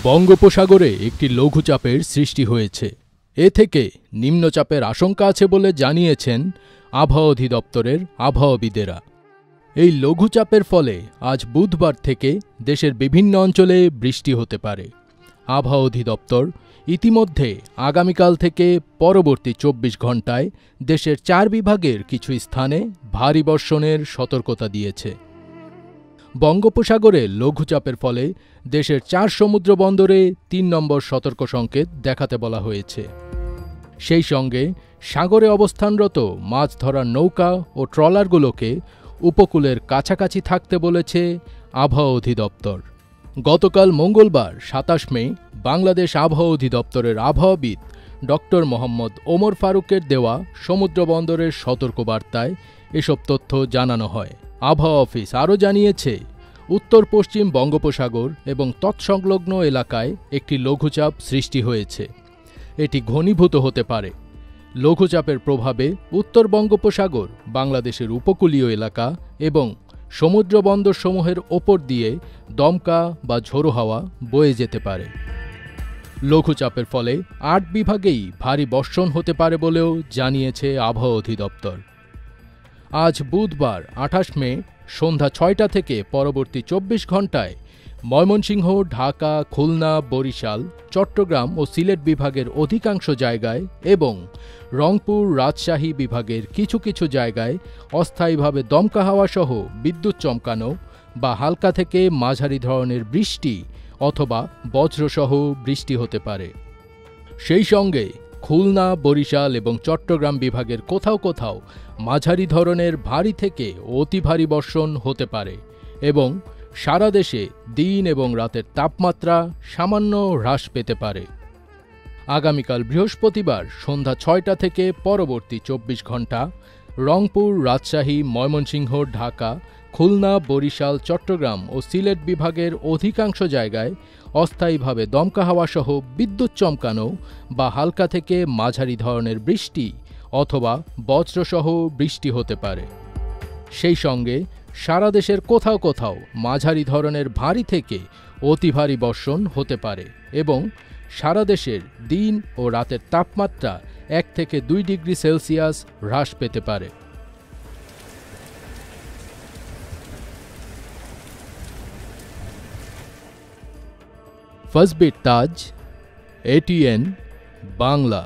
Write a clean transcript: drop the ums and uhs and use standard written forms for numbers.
বঙ্গোপসাগরে একটি লঘুচাপের সৃষ্টি হয়েছে। এ থেকে নিম্নচাপের আশঙ্কা আছে বলে জানিয়েছেন আবহাওয়া অধিদপ্তরের আবহাওয়াবিদেরা। এই লঘুচাপের ফলে আজ বুধবার থেকে দেশের বিভিন্ন অঞ্চলে বৃষ্টি হতে পারে। আবহাওয়া অধিদপ্তর ইতিমধ্যে আগামীকাল থেকে পরবর্তী ২৪ ঘণ্টায় দেশের ৪ বিভাগের কিছু স্থানে ভারী বর্ষণের সতর্কতা দিয়েছে। বঙ্গোপসাগরে লঘুচাপের ফলে দেশের ৪ সমুদ্র বন্দরে ৩ নম্বর সতর্ক সংকেত দেখাতে বলা হয়েছে। সেই সঙ্গে সাগরে অবস্থানরত মাছ ধরার নৌকা ও ট্রলারগুলোকে উপকূলের কাছাকাছি থাকতে বলেছে আবহাওয়া অধিদপ্তর। গতকাল মঙ্গলবার ২৭ মে বাংলাদেশ আবহাওয়া অধিদপ্তরের আবহাওয়াবিদ ডক্টর মোহাম্মদ ওমর ফারুকের দেওয়া সমুদ্র বন্দরের সতর্কবার্তায় এসব তথ্য জানানো হয়। আবহাওয়া অফিস আরও জানিয়েছে, উত্তর পশ্চিম বঙ্গোপসাগর এবং তৎসংলগ্ন এলাকায় একটি লঘুচাপ সৃষ্টি হয়েছে। এটি ঘনীভূত হতে পারে। লঘুচাপের প্রভাবে উত্তর বঙ্গোপসাগর, বাংলাদেশের উপকূলীয় এলাকা এবং সমুদ্র বন্দরসমূহের ওপর দিয়ে দমকা বা ঝোড়ো হাওয়া বয়ে যেতে পারে। লঘুচাপের ফলে ৮ বিভাগেই ভারী বর্ষণ হতে পারে বলেও জানিয়েছে আবহাওয়া অধিদপ্তর। আজ বুধবার ২৮ মে সন্ধ্যা ৬টা থেকে পরবর্তী ২৪ ঘণ্টায় ময়মনসিংহ, ঢাকা, খুলনা, বরিশাল, চট্টগ্রাম ও সিলেট বিভাগের অধিকাংশ জায়গায় এবং রংপুর, রাজশাহী বিভাগের কিছু কিছু জায়গায় অস্থায়ীভাবে দমকা হাওয়াসহ বিদ্যুৎ চমকানো বা হালকা থেকে মাঝারি ধরনের বৃষ্টি অথবা বজ্রসহ বৃষ্টি হতে পারে। সেই সঙ্গে খুলনা, বরিশাল এবং চট্টগ্রাম বিভাগের কোথাও কোথাও মাঝারি ধরনের ভারী থেকে অতি ভারী বর্ষণ হতে পারে এবং সারা দেশে দিন এবং রাতের তাপমাত্রা সামান্য হ্রাস পেতে পারে। আগামীকাল বৃহস্পতিবার সন্ধ্যা ৬টা থেকে পরবর্তী ২৪ ঘণ্টা রংপুর, রাজশাহী, ময়মনসিংহ, ঢাকা, খুলনা, বরিশাল, চট্টগ্রাম ও সিলেট বিভাগের অধিকাংশ জায়গায় অস্থায়ীভাবে দমকা হাওয়াসহ বিদ্যুৎ চমকানো বা হালকা থেকে মাঝারি ধরনের বৃষ্টি অথবা বজ্রসহ বৃষ্টি হতে পারে। সেই সঙ্গে সারা দেশের কোথাও কোথাও মাঝারি ধরনের ভারী থেকে অতি ভারী বর্ষণ হতে পারে এবং সারা দেশের দিন ও রাতের তাপমাত্রা ১ থেকে ২ ডিগ্রি সেলসিয়াস হ্রাস পেতে পারে। ফজবির তাজ, ATN বাংলা।